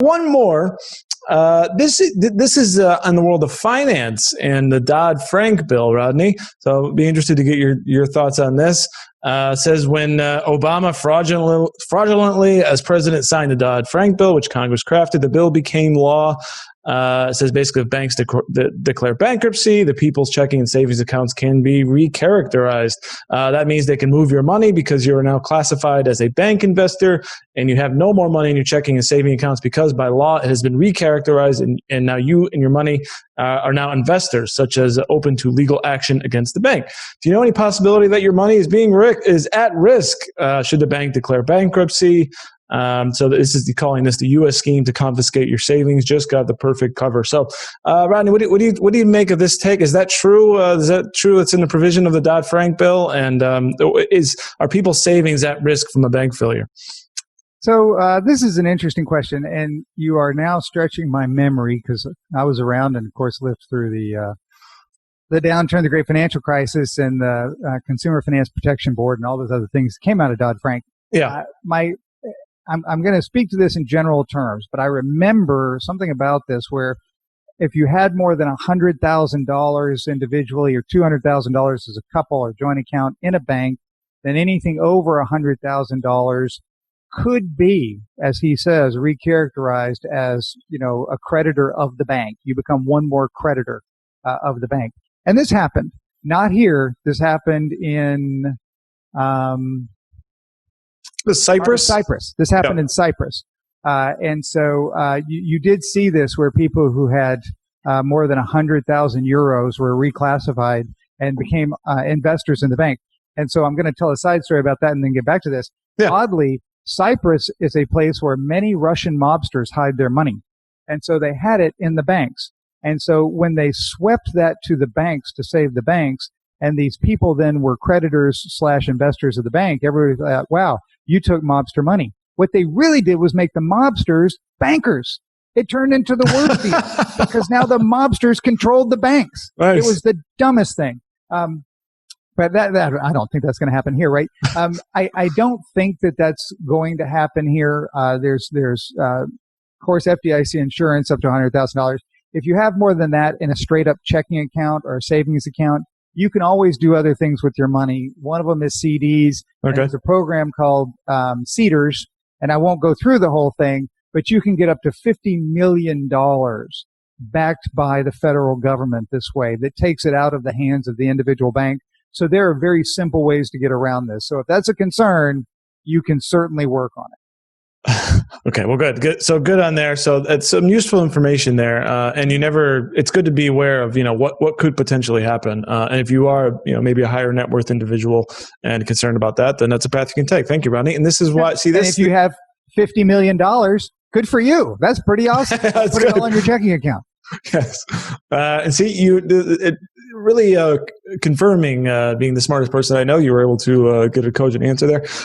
One more. This is in the world of finance and the Dodd-Frank bill, Rodney. So I'd be interested to get your thoughts on this. Says when Obama fraudulently, as president, signed the Dodd-Frank bill, which Congress crafted, the bill became law. It says basically if banks declare bankruptcy, the people's checking and savings accounts can be recharacterized. That means they can move your money because you are now classified as a bank investor and you have no more money in your checking and saving accounts because by law it has been recharacterized and now you and your money are now investors, such as open to legal action against the bank. Do you know any possibility that your money is at risk should the bank declare bankruptcy? So this is calling this the U.S. scheme to confiscate your savings. Just got the perfect cover. So, Rodney, what do you make of this take? Is that true? Is that true? It's in the provision of the Dodd-Frank bill, and are people's savings at risk from a bank failure? So this is an interesting question, and you are now stretching my memory because I was around and, of course, lived through the downturn, the Great Financial Crisis, and the Consumer Finance Protection Board, and all those other things that came out of Dodd-Frank. Yeah. I'm going to speak to this in general terms, but I remember something about this where if you had more than $100,000 individually or $200,000 as a couple or joint account in a bank, then anything over $100,000 could be, as he says, recharacterized as, a creditor of the bank. You become one more creditor of the bank. And this happened, not here. This happened in Cyprus? This happened in Cyprus. And so you did see this where people who had more than 100,000 euros were reclassified and became investors in the bank. And so I'm going to tell a side story about that and then get back to this. Yeah. Oddly, Cyprus is a place where many Russian mobsters hide their money. And so they had it in the banks. And so when they swept that to the banks to save the banks, and these people then were creditors/investors of the bank, everybody thought, wow, you took mobster money. What they really did was make the mobsters bankers. It turned into the worst deal because now the mobsters controlled the banks. Nice. It was the dumbest thing. But that I don't think that's going to happen here, right? I don't think that that's going to happen here. There's of course, FDIC insurance up to $100,000. If you have more than that in a straight up checking account or a savings account, you can always do other things with your money. One of them is CDs. Okay. There's a program called Cedars, and I won't go through the whole thing, but you can get up to $50 million backed by the federal government this way that takes it out of the hands of the individual bank. So there are very simple ways to get around this. So if that's a concern, you can certainly work on it. Okay, well, good. So good on there. So that's some useful information there. And it's good to be aware of, what could potentially happen. And if you are, maybe a higher net worth individual and concerned about that, then that's a path you can take. Thank you, Rodney. And this is why, see this. And if you have $50 million, good for you. That's pretty awesome. Put it all in your checking account. Yes. And see, it really confirming being the smartest person I know, you were able to get a cogent answer there.